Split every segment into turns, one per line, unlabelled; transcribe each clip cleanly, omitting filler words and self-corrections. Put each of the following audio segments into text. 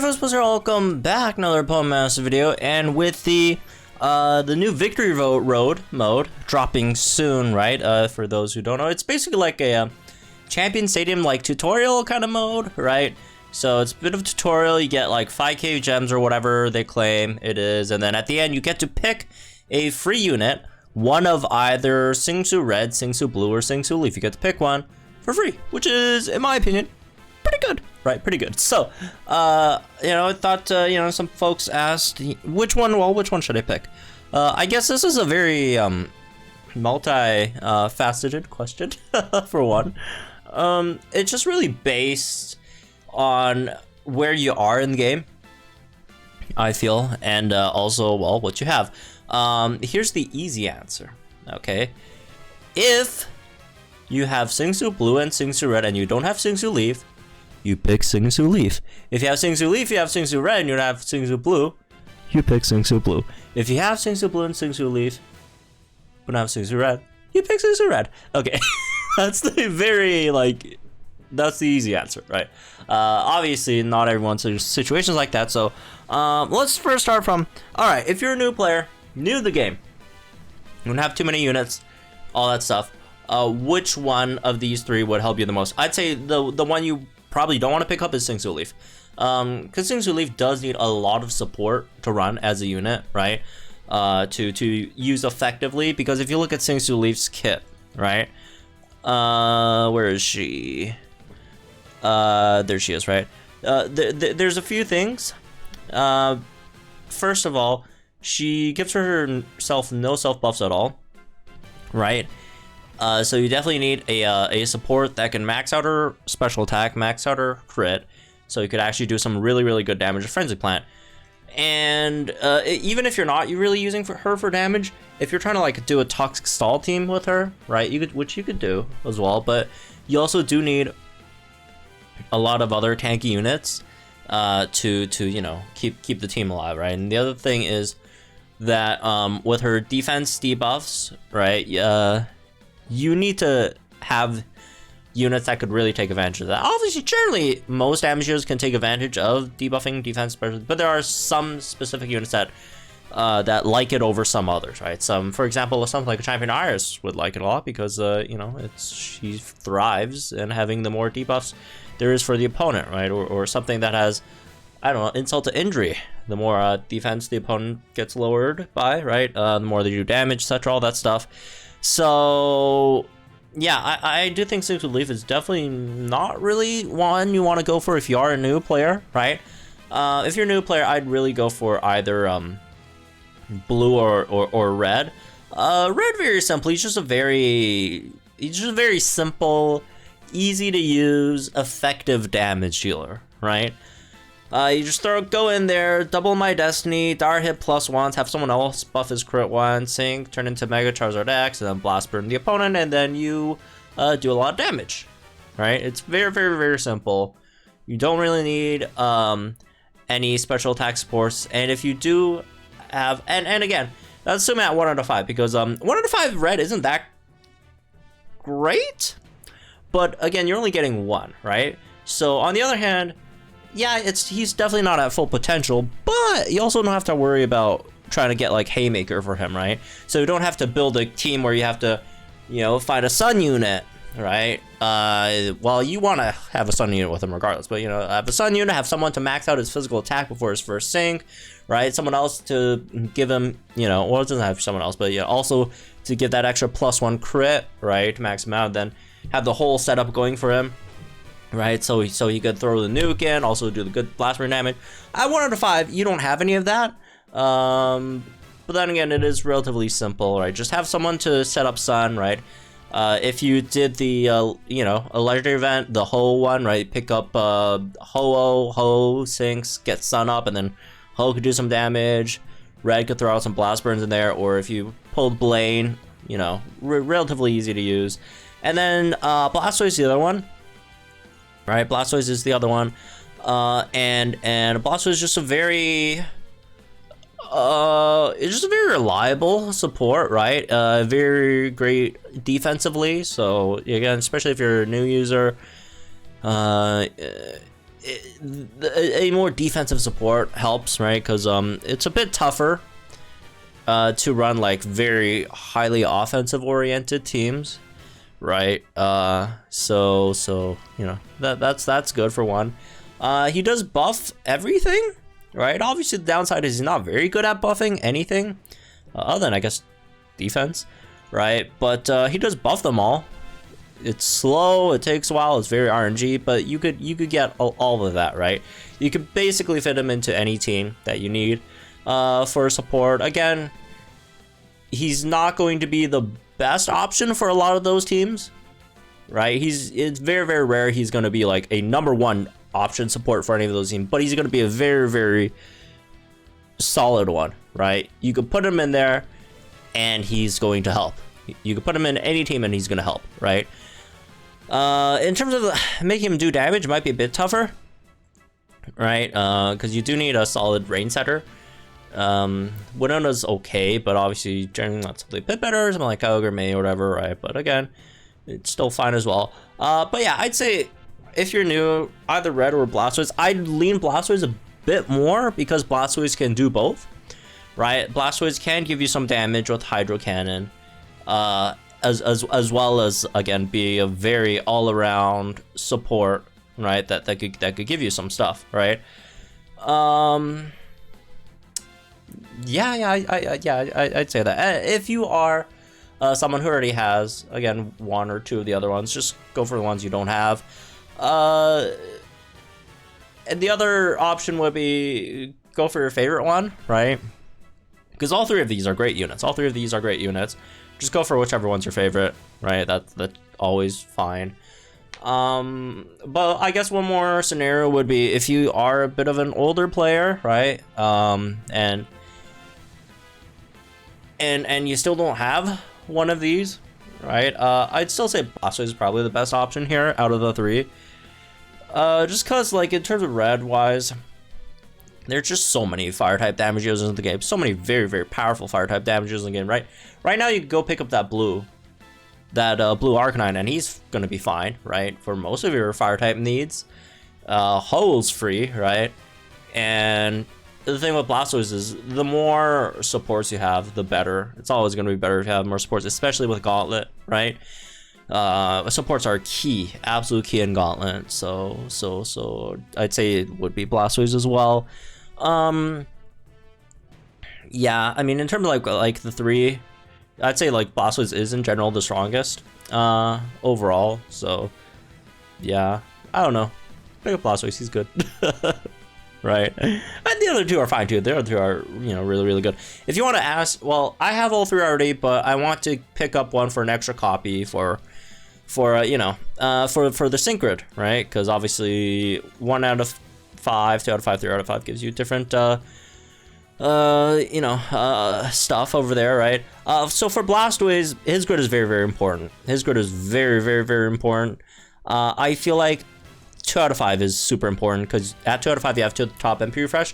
folks, welcome back, another Opponent Master video, and with the new Victory Road mode dropping soon, right? For those who don't know, it's basically like a Champion Stadium like tutorial kind of mode, right? So it's a bit of a tutorial. You get like 5k gems or whatever they claim it is, and then at the end you get to pick a free unit, one of either Sygna Red, Sygna Blue, or Sygna Leaf. You get to pick one for free, which is, in my opinion, pretty good. Right, pretty good. So, I thought, some folks asked which one should I pick? I guess this is a very multi-faceted question, for one. It's just really based on where you are in the game, I feel, and also, well, what you have. Here's the easy answer, okay? If you have Sygna Blue and Sygna Red and you don't have Sygna Leaf, you pick Sygna Leaf. If you have Sygna Leaf, you have Sygna Red, and you don't have Sygna Blue, you pick Sygna Blue. If you have Sygna Blue and Sygna Leaf, but don't have Sygna Red, you pick Sygna Red. Okay, that's the that's the easy answer, right? Obviously, not everyone's in situations like that, so let's first start from, alright, if you're a new player, new to the game, you don't have too many units, all that stuff, which one of these three would help you the most? I'd say the one you probably don't want to pick up is Sygna Leaf, because Sygna Leaf does need a lot of support to run as a unit, right? To use effectively, because if you look at Sygna Leaf's kit, right? Where is she? There she is, right? There's a few things. First of all, she gives herself no self buffs at all, right? So you definitely need a support that can max out her special attack, max out her crit, so you could actually do some really, really good damage with Frenzy Plant. And even if you're not really using her for damage, if you're trying to like do a toxic stall team with her, right? Which you could do as well, but you also do need a lot of other tanky units to keep the team alive, right? And the other thing is that with her defense debuffs, right? You need to have units that could really take advantage of that. Obviously, generally, most damage dealers can take advantage of debuffing defense, but there are some specific units that like it over some others, right? For example, something like a Champion Iris would like it a lot because, she thrives in having the more debuffs there is for the opponent, right? Or something that has, I don't know, insult to injury. The more defense the opponent gets lowered by, right? The more they do damage, etc., all that stuff. So, yeah, I do think Sygna Leaf is definitely not really one you want to go for if you are a new player, right? If you're a new player, I'd really go for either blue or red. Red, very simply, he's just a very simple, easy to use, effective damage dealer, right? You just go in there, double my destiny, Dire hit +1, have someone else buff his crit once, sync, turn into Mega Charizard X, and then blast burn the opponent, and then you do a lot of damage, right? It's very, very, very simple. You don't really need any special attack supports, and if you do have, and again, that's assuming at 1 out of 5, because 1 out of 5 red isn't that great, but again, you're only getting one, right? So on the other hand, yeah, he's definitely not at full potential, but you also don't have to worry about trying to get like Haymaker for him, right? So you don't have to build a team where you have to, find a Sun unit, right? Well, you want to have a Sun unit with him regardless, but have a Sun unit, have someone to max out his physical attack before his first sync, right? Someone else to give him, well, it doesn't have someone else, but also to give that extra +1 crit, right? To max him out, then have the whole setup going for him. Right, so he could throw the nuke in, also do the good blast burn damage. At 1 out of 5, you don't have any of that. But then again, it is relatively simple, right? Just have someone to set up Sun, right? If you did the, a legendary event, the Ho one, right? Pick up Ho sinks, get Sun up, and then Ho could do some damage. Red could throw out some blast burns in there, or if you pulled Blaine, relatively easy to use. And then Blastoise is the other one. Right, Blastoise is the other one, and Blastoise is just a very, it's just a very reliable support, right? Very great defensively. So again, especially if you're a new user, a more defensive support helps, right? Because it's a bit tougher to run like very highly offensive oriented teams, right? So you know, that's good for one. He does buff everything, right? Obviously the downside is he's not very good at buffing anything other than, I guess, defense, right? But he does buff them all. It's slow, it takes a while, it's very RNG, but you could get all of that, right? You could basically fit him into any team that you need for support. Again, he's not going to be the best option for a lot of those teams, right? It's very, very rare he's going to be like a #1 option support for any of those teams, but he's going to be a very, very solid one, right? You could put him in there and he's going to help. You could put him in any team and he's going to help, right? In terms of making him do damage, it might be a bit tougher, right? Because you do need a solid range setter. Winona's okay, but obviously generally not something a bit better, something like Kyogre, May, or whatever, right? But again, it's still fine as well. But yeah, I'd say if you're new, either Red or Blastoise, I'd lean Blastoise a bit more because Blastoise can do both, right? Blastoise can give you some damage with Hydro Cannon, as well as, again, be a very all-around support, right? That could give you some stuff, right? I'd say that. If you are someone who already has, again, 1 or 2 of the other ones, just go for the ones you don't have. And the other option would be go for your favorite one, right? Because all 3 of these are great units. Just go for whichever one's your favorite, right? That's always fine. But I guess one more scenario would be if you are a bit of an older player, right? And you still don't have one of these, right? I'd still say Blastoise is probably the best option here out of the 3. Just cause, like, in terms of red wise, there's just so many fire type damage users in the game. So many very, very powerful fire type damage users in the game, right? Right now, you can go pick up that blue Arcanine, and he's gonna be fine, right? For most of your fire type needs. Ho's free, right? And the thing with Blastoise is the more supports you have, the better. It's always gonna be better if you have more supports, especially with Gauntlet, right? Supports are key, absolute key in Gauntlet. So I'd say it would be Blastoise as well. Yeah, I mean, in terms of like the 3, I'd say like Blastoise is in general the strongest overall. So yeah, I don't know. Pick up Blastoise, he's good. Right, and the other 2 are fine too. The other 2 are, you know, really, really good. If you want to ask, well, I have all 3 already, but I want to pick up one for an extra copy for you know, for the Sync Grid, right? Because obviously 1 out of 5, 2 out of 5, 3 out of 5 gives you different you know, stuff over there, right? So for Blastoise, his grid is very, very important. His grid is very, very, very important. I feel like 2 out of 5 is super important because at 2 out of 5 you have to the top MP refresh.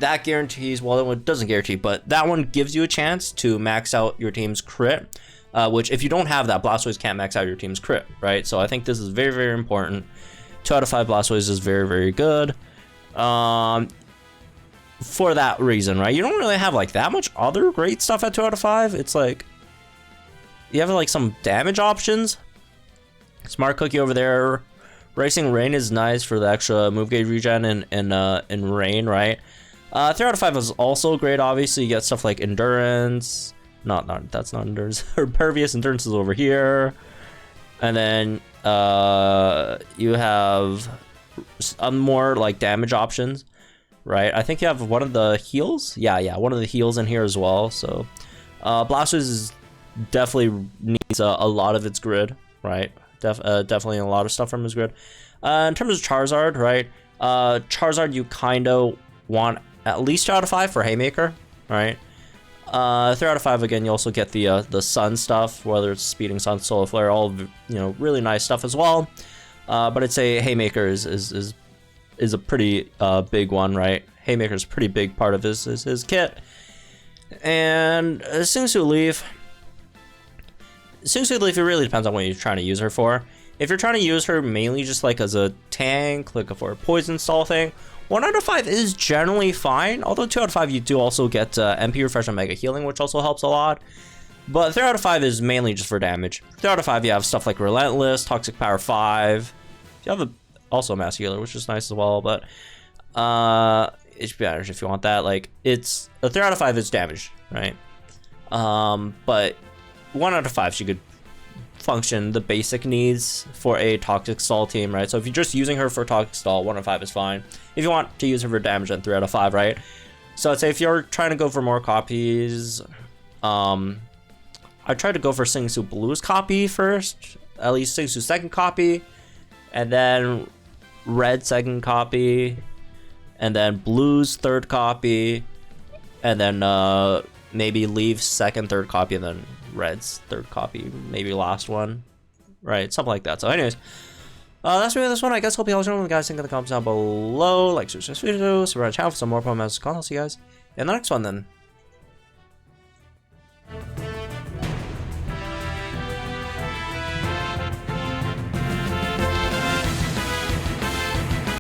That guarantees, well, it doesn't guarantee, but that one gives you a chance to max out your team's crit, which if you don't have that, Blastoise can't max out your team's crit, right? So I think this is very, very important. 2 out of 5 Blastoise is very, very good. For that reason, right? You don't really have like that much other great stuff at 2 out of 5. It's like you have like some damage options. Smart Cookie over there. Racing Rain is nice for the extra move gauge regen in Rain, right? 3 out of 5 is also great. Obviously, you get stuff like Endurance. That's not Endurance. Pervious Endurance is over here. And then you have some more like damage options, right? I think you have one of the heals. Yeah, one of the heals in here as well. So Blastoise definitely needs a lot of its grid, right? Definitely a lot of stuff from his grid. In terms of Charizard, right? Charizard, you kind of want at least 2 out of 5 for Haymaker, right? 3 out of 5 again. You also get the Sun stuff, whether it's Speeding Sun, Solar Flare, all really nice stuff as well. But I'd say Haymaker is a pretty big one, right? Haymaker is a pretty big part of his kit. And Sing Su Leaf. It really depends on what you're trying to use her for. if you're trying to use her mainly just like as a tank, like for a poison stall thing, 1 out of 5 is generally fine. Although 2 out of 5 you do also get MP refresh and mega healing, which also helps a lot. But 3 out of 5 is mainly just for damage. 3 out of 5 you have stuff like Relentless, Toxic Power 5. You have also a Mass Healer, which is nice as well. But HP Energy if you want that. Like it's a 3 out of 5 is damage, right? But 1 out of 5 she could function the basic needs for a Toxic Stall team, right? So if you're just using her for Toxic Stall, 1 out of 5 is fine. If you want to use her for damage, then 3 out of 5, right? So I'd say if you're trying to go for more copies, I tried to go for Singsu Blue's copy first, at least Singsu's second copy, and then Red second copy, and then Blue's third copy, and then maybe leave second, third copy, and then Red's third copy, maybe last one, right? Something like that. So anyways, that's really this one. I guess hope you all enjoyed. Guys, think in the comments down below. Like, subscribe to the video, subscribe to the channel for some more Pokemon content. I'll see you guys in the next one then.